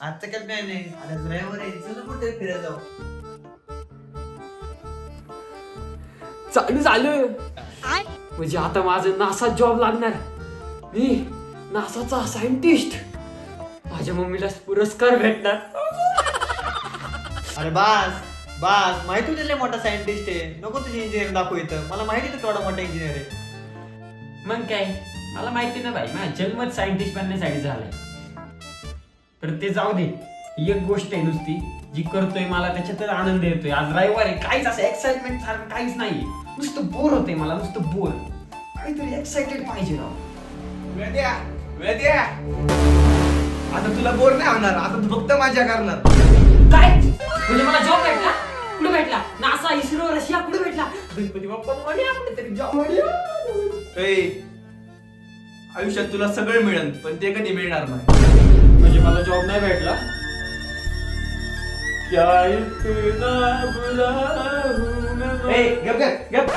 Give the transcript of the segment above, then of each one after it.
आजचा काय प्लॅन आहे? आता ड्रायव्हर आहे, चल कुठे फिरायला जाऊ. चालू झालं म्हणजे आता माझं नासा जॉब लागणार. मी नासाचा सायंटिस्ट. माझ्या मम्मीला पुरस्कार भेटणार. अरे बास बास, माहिती होतं लय मोठा सायंटिस्ट आहे. नको तुझी इंजिनियर दाखव इथं. मला माहिती आहे केवढा मोठा इंजिनियर आहे. मग काय, मला माहिती ना भाई, माझा जन्मच सायंटिस्ट बनण्यासाठी झालाय. तर ते जाऊ दे. ही एक गोष्ट आहे नुसती जी करतोय, मला त्याच्यातच आनंद येतोय. आज रविवार आहे, काहीच असं एक्साइटमेंट सारखं काहीच नाही. नुसतं बोर होतंय मला, नुसतं बोर. काहीतरी एक्साइटेड पाहिजे राव. आता तुला बोर नाही होणार, आता तू फक्त मजा करणार. काय म्हणजे मला जॉब भेटला? कुठे भेटला? नासा, इस्रो, रशिया कुठे भेटला? गणपती बाप्पा मध्ये कुठेतरी जॉब भेटला. आयुष्यात तुला सगळं मिळेल, पण ते कधी मिळणार नाही. म्हणजे मला जॉब नाही भेटला. क्या इतना बुरा हूं मैं. गप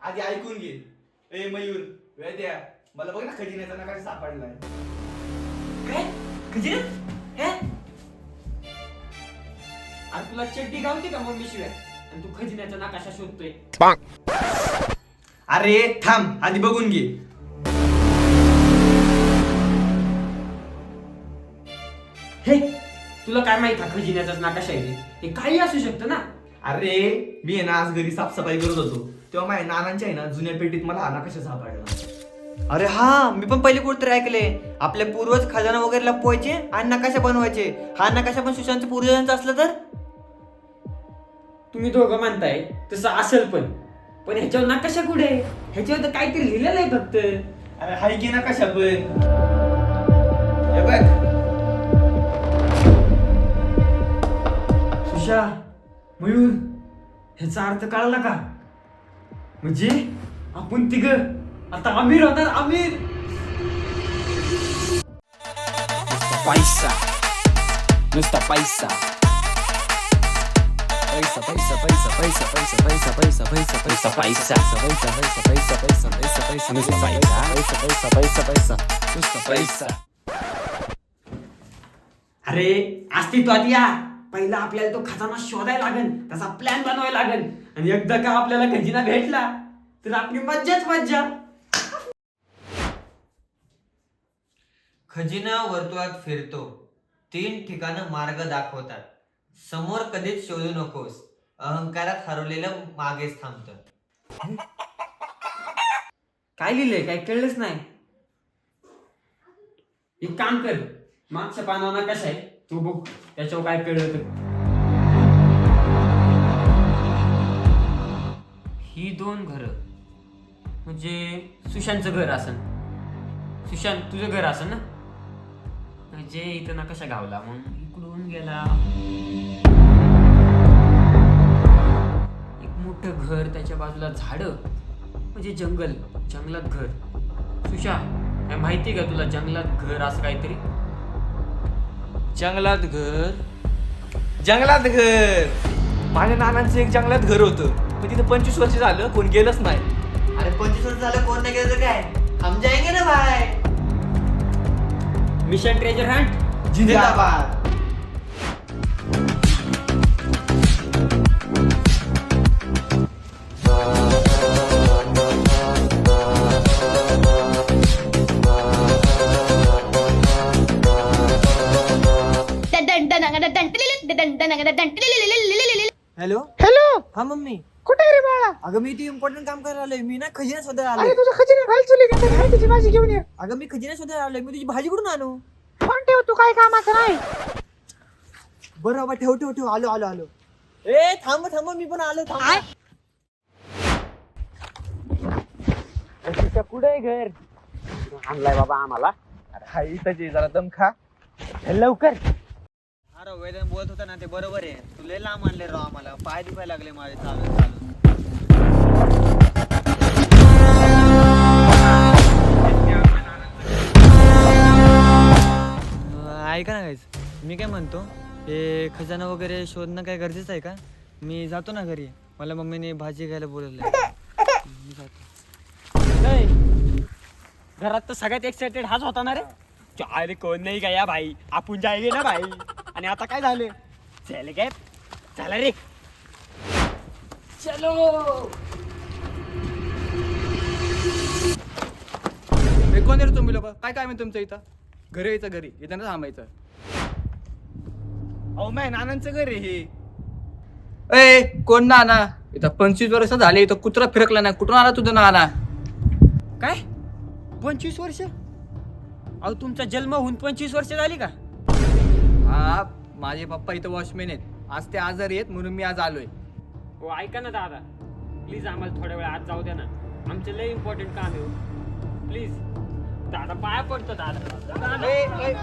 आधी ऐकून घे. मयूर वेद्या, मला बघ ना खजिन्याचा नकाशा सापडलाय. काय खजिना? हे अरे तुला चड्डी गावते का मम्मी शिवाय? आणि तू खजिन्याचा नकाशा शोधतोय. अरे थांब, आधी बघून घे. हे तुला काय माहित हा खजिन्याचाच नकाशा आहे ते? हे काही असू शकतं ना. अरे मी आहे ना आज घरी साफसफाई करत होतो, तेव्हा माझ्या नानांच्या आहे ना जुन्या पेटीत मला हा नकाशा सापडला. अरे हा, मी पण पहिले कुठेतरी ऐकले. आपले पूर्वज खजाना वगैरे लपवायचे आणि नकाशा बनवायचे. हा नकाशा पण सुशांतच्या पूर्वजांचा असला तर? तुम्ही दोघं म्हणताय तसं असेल, पण ह्याच्यावर नकाशा कुठे आहे? ह्याच्यावर तर काहीतरी लिहिलेलं आहे फक्त. अरे हाय की नकाशा पण. हे बघ. सुशा, मयूर, ह्याचा अर्थ कळला का? म्हणजे आपण तिघ आता अमीर होणार, अमीर. पैसा नुसता पैसा पैसा पैसा पैसा पैसा पैसा पैसा पैसा पैसा पैसा पैसा पैसा पैसा पैसा पैसा पैसा पैसा नुसता पैसा पैसा पैसा पैसा पैसा नुसता पैसा. अरे अस्तित्वात या. पहिला आपल्याला तो खजाना शोधायला लागेल, त्याचा प्लॅन बनवायला लागेल. आणि एकदा का आपल्याला खजिना भेटला तर आपली मज्जाच मज्जा. खजिना वर्तुळात फिरतो, 3 ठिकाणं मार्ग दाखवतात. समोर कधीच शोधू नकोस, अहंकारात हरवलेलं मागेच थांबतं. काय लिहिलंय काय कळलंच नाही. एक काम कर, मागच्या पानावर नकाशा आहे तू बघ, त्याच्यावर काय कळलं तर. ही 2 घरं म्हणजे सुशांतचं घर असन. सुशांत तुझं घर असन ना? म्हणजे इथं नकाशा गावला, मग इकडून गेला. एक मोठं घर, त्याच्या बाजूला झाडं म्हणजे जंगल, जंगलात घर. सुशा, काय माहिती का तुला जंगलात घर असं काहीतरी? जंगलात घर. माझ्या नानांचं एक जंगलात घर होतं, पण तिथे 25 वर्ष झालं कोण गेलंच नाही. अरे 25 वर्ष झालं कोण नाही गेलं तर काय, हम जाएंगे ना भाई. मिशन ट्रेजर हंट जिंदाबाद. हॅलो हॅलो, हा मम्मी. कुठे रे बाळा? अगं मी ती इम्पॉर्टंट काम करायला आलोय. मी ना खजिना शोधायला अरे आलोय. तुझा खजिना घाल चुली त्याची भाजी घेऊन ये. अगं मी खजिना शोधायला आलोय. मी तुझी भाजी कुठून आणू? फोन ठेव, तू काय कामाचं नाही. बरं बाबा, ठेव ठेव ठेव. आलो. ए थांब थांब, मी पण आलो. थांब. कुठे आहे घर? आणलाय बाबा आम्हाला. हाय इथंच आहे, जरा दम खा. लवकर. अरे वेदन बोलत होता ना ते बरोबर आहे. तू लय लांब आणले राव आम्हाला. पाय दुखायला लागले माझे चालून. ऐका ना गाईज, मी काय म्हणतो, हे खजाना वगैरे शोधणं काय गरजेचं आहे का? मी जातो ना घरी. मला मम्मीने भाजी घ्यायला बोलवलं. मी जातो. घरात तर सगळ्यात एक्साइटेड हाच होता ना रे. अरे कोण नाही गया भाई, आपण जायगे ना भाई. आणि आता काय झालं? चल काय, चला रे, चलो. कोण रे तुम्ही लोक? काय काय तुमचं इथं? घरी यायचं, घरी इथं ना थांबायचं. अहो माझ्या नानांचं घर आहे हे. ए कोण नाना? इथं 25 वर्ष झाले, इथं कुत्रा फिरकला नाही. कुठून आला तुझं नाना? काय 25 वर्ष? अहो तुमचा जन्म होऊन 25 वर्ष झाली का? हा, माझे पप्पा इथं वॉचमॅन आहेत. आज ते आजारी आहेत म्हणून मी आज आलोय. हो ऐका ना दादा, प्लीज आम्हाला थोड्या वेळ आज जाऊ द्या ना, आमचं लय इम्पॉर्टंट काम आहे. प्लीज दादा, पाया पडतो दादा.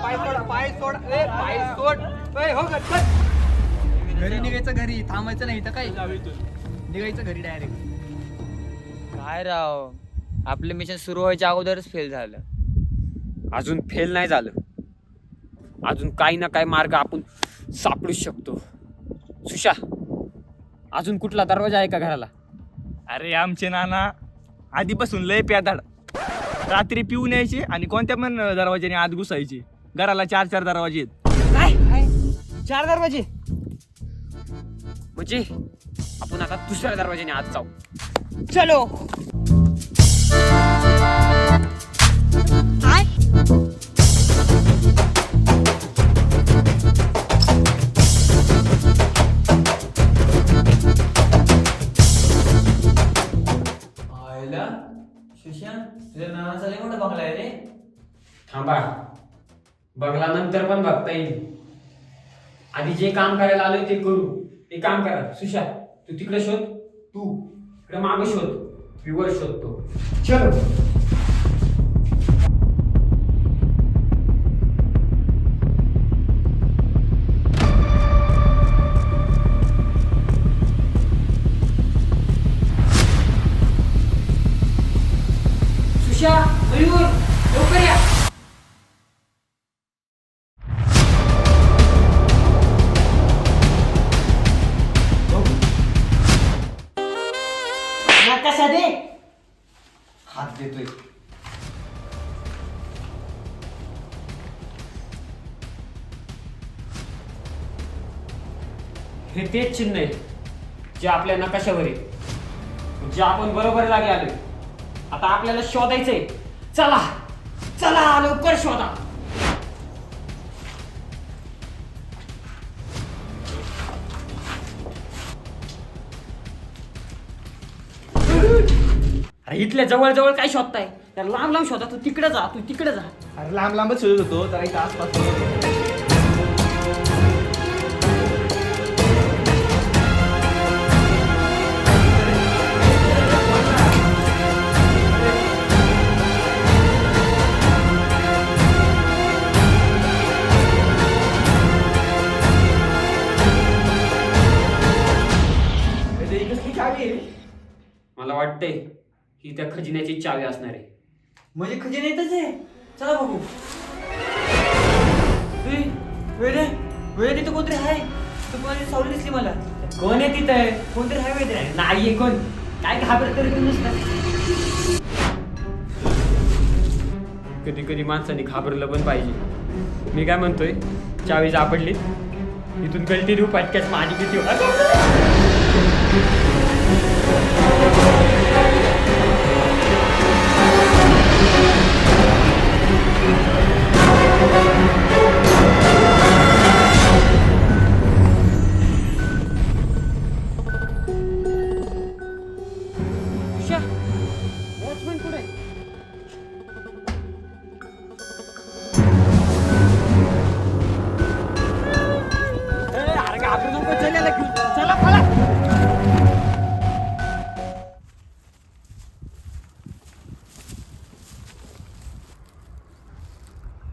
पाय सोड, पाय सोड, पाय सोड. हो घरी निघायचं, घरी थांबायचं नाही. इथं काय निघायचं घरी डायरेक्ट. काय राव, आपलं मिशन सुरू व्हायच्या अगोदरच फेल झालं. अजून फेल नाही झालं, अजून काही ना काही मार्ग आपण सापडू शकतो. सुशा, अजून कुठला दरवाजा आहे का घराला? अरे आमचे नाना आधीपासून लय प्यादाड. रात्री पिऊन यायचे आणि कोणत्या पण दरवाजाने आत घुसायचे. घराला 4 दरवाजे आहेत. काय 4 दरवाजे? म्हणजे आपण आता दुसऱ्या दरवाजाने आत जाऊ. चलो. आयला सुशांत, तुझ्या नानाचा लय मोठा बंगला आहे रे. थांबा, बंगला नंतर पण बघता येईल. आधी जे काम करायला आलोय ते करू. ते काम करा. सुशा, तू तिकडे शोध, तू इकडे मागे शोध, मी वर शोधतो. चलो. सुशा, मयूर, लवकर या. नकाशा दे. हात देतोय. हे तेच चिन्ह आहे जे आपल्या नकाशावर आहे, जे आपण बरोबर जागी आलोय. आता आपल्याला शोधायचंय. चला चला, लवकर शोधा. अरे इथल्या जवळ जवळ काय शोधताय? त्या लांब लांब शोधा. तू तिकडे जा, तू तिकडे जा. अरे लांब लांबच शोधत होतो, जरा इथं आसपास. मला वाटतंय ही त्या खजिन्याची चावी असणार आहे. म्हणजे खजिना येतच आहे. चला बघू. वेळे वेळे, तिथं कोणतरी आहे. तू कोणाची सावली दिसली मला. कोण आहे तिथं? कोणतरी आहे वेळे. नाहीये कोण. काय घाबरत तरी तू नुसतं. कधी कधी माणसाने घाबरलं पण पाहिजे. मी काय म्हणतोय, चावी सापडली, इथून कंटिन्यू पटक्याच माझी किती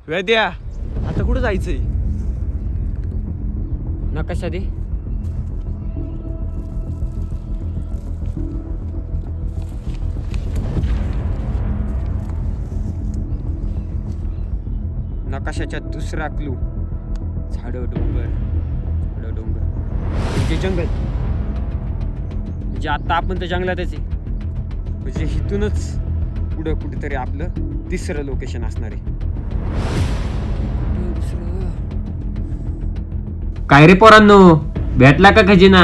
वेद्या, आता कुठं जायचंय? नकाशा दे. नकाशाच्या दुसरा क्लू, झाडं डोंगर, झाडं डोंगर म्हणजे जंगल. म्हणजे आता आपण तर जंगलातच आहे. म्हणजे इथूनच पुढं कुठेतरी आपलं तिसरं लोकेशन असणार आहे. काय रे पोरांनो, भेटला का खजिना?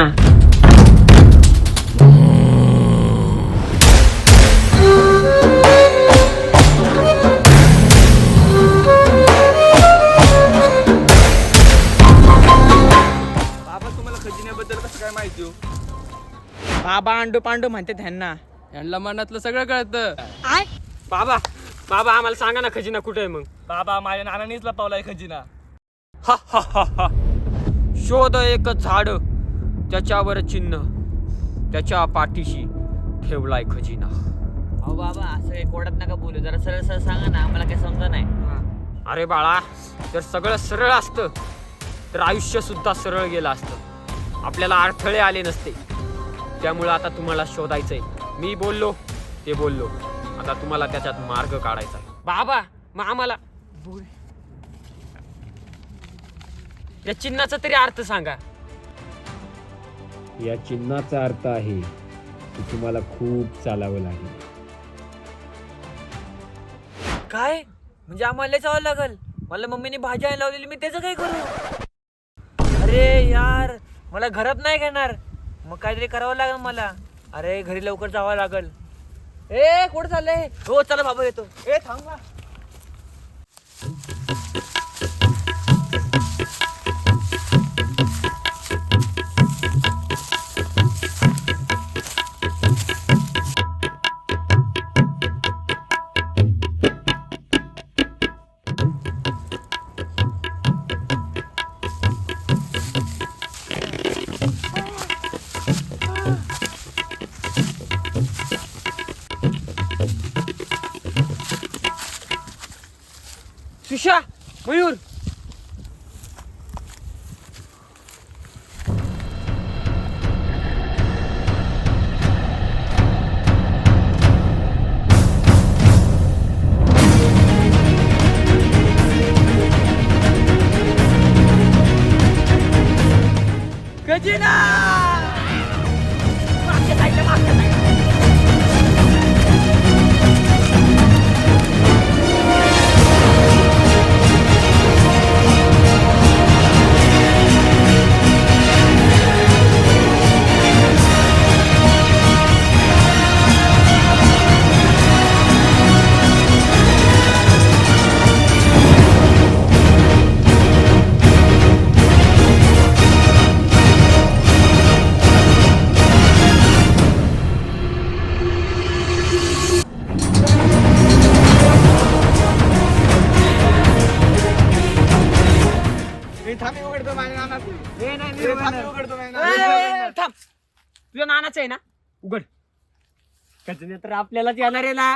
बाबा तुम्हाला खजिन्याबद्दल कसं काय माहिती हो? बाबा अंडू पांडू म्हणते त्यांना. यांना मनातलं सगळं कळतं. बाबा बाबा आम्हाला सांगा ना खजिना कुठे आहे मग? बाबा माझ्या नानानीच लपवलाय खजिना. शोध एक झाड, त्याच्यावर चिन्ह, त्याच्या पाठीशी ठेवलाय खजिना. अहो बाबा असं काही कोड्यात नका बोलू, जरा सरळ सरळ सांगा ना, आम्हाला काही समजा नाही. अरे बाळा, जर सगळं सरळ असतं तर आयुष्य सुद्धा सरळ गेलं असतं. आपल्याला अडथळे आले नसते. त्यामुळे आता तुम्हाला शोधायचंय. मी बोललो ते बोललो, आता तुम्हाला त्याच्यात मार्ग काढायचा आहे. बाबा मग आम्हाला या चिन्हाचा तरी अर्थ सांगा. या चिन्हाचा अर्थ आहे की तुम्हाला खूप चालावं लागेल. काय म्हणजे आम्हाला जावं लागल? मला मम्मीने भाजी आणायला लावलेली, मी त्याचं काय करू? अरे यार, मला घरात नाही घेणार, मग काहीतरी करावं लागेल मला. अरे घरी लवकर जावं लागल. ए कुठं चाललंय? हो चला बाबा येतो. ए थांबा. सुशा, मयूर, खजिना! थांब उघडतो माझ्या नानाचं. उघडतो माझ्या थांब. तुझ्या नानाचं आहे ना, उघड. खजिना तर आपल्यालाच येणार आहे ना.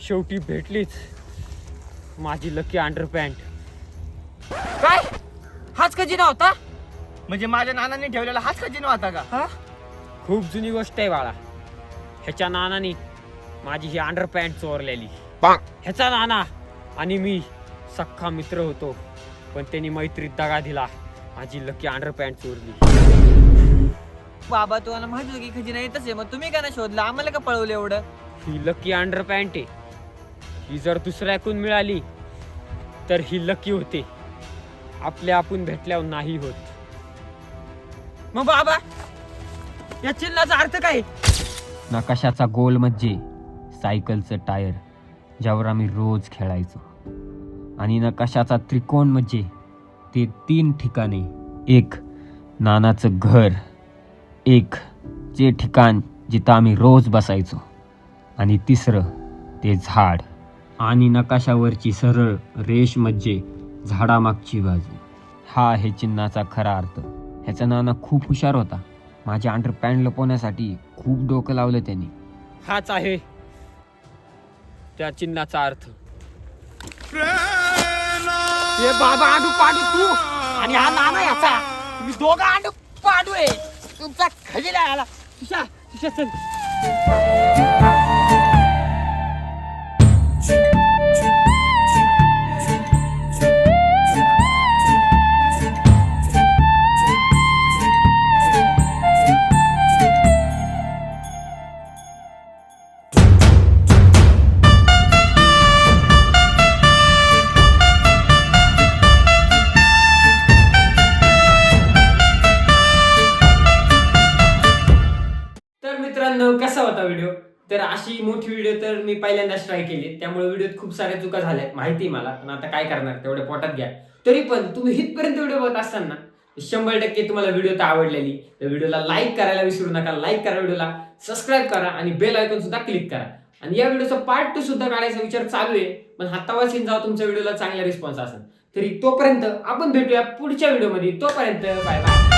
शेवटी भेटलीच माझी लकी अंडरपॅन्ट. काय हाच खजिना होता? म्हणजे माझ्या नानांनी ठेवलेला हाच खजिना होता का? खूप जुनी गोष्ट आहे बाळा. ह्याच्या नानानी माझी ही अंडरपॅन्ट चोरलेली. ह्याचा नाना आणि मी सख्खा मित्र होतो, पण त्यांनी मैत्रीत दगा दिला, माझी लकी अंडरपॅन्ट चोरली. बाबा तुम्हाला माहित होतं की खजिना येतच आहे, मग तुम्ही का नाही शोधला? आम्हाला का पळवलं एवढं? ही लकी अंडरपॅन्ट आहे. ही जर दुसऱ्याकडून मिळाली तर ही लकी होते, आपल्या आपण भेटल्यावर नाही होत. मग बाबा या चिन्हाचा अर्थ काय? नकाशाचा गोल म्हणजे सायकलचं टायर, ज्यावर आम्ही रोज खेळायचो. आणि नकाशाचा त्रिकोण म्हणजे ते 3 ठिकाणे. एक नानाचं घर, एक जे ठिकाण जिथं आम्ही रोज बसायचो, आणि तिसरं ते झाड. आणि नकाशावरची सरळ रेष म्हणजे झाडामागची बाजू. हा आहे चिन्हाचा खरा अर्थ. ह्याचा नाना खूप हुशार होता. माझ्या अंडरपॅन्ट लपवण्यासाठी खूप डोकं लावलं त्यांनी. हाच आहे त्या चिन्हाचा अर्थ. हे बाबा आडू पाडू तू आणि हा नाना याचा, तुम्ही दोघं आडू पाडू आहे. तुमचा खजिना आला. सुशा चल. तर मित्रांनो कसा होता व्हिडिओ? तर अशी मोठी व्हिडिओ तर मी पहिल्यांदाच ट्राय केली, त्यामुळे व्हिडिओत खूप साऱ्या चुका झाल्या माहिती मला, पण आता काय करणार, तेवढ्या पोटात घ्या. तरी पण तुम्ही इथपर्यंत व्हिडिओ बघत असताना 100% तुम्हाला व्हिडिओ तर आवडलेली, तर व्हिडिओला लाईक करायला विसरू नका. लाईक करा, व्हिडिओला सबस्क्राईब करा आणि बेल आयकॉन सुद्धा क्लिक करा. आणि या व्हिडिओचा पार्ट 2 सुद्धा काढायचा विचार चालू आहे, पण हातावर सीन जाऊ तुमच्या व्हिडिओला चांगला रिस्पॉन्स असेल. तरी तोपर्यंत आपण भेटूया पुढच्या व्हिडिओमध्ये. तोपर्यंत बाय बाय.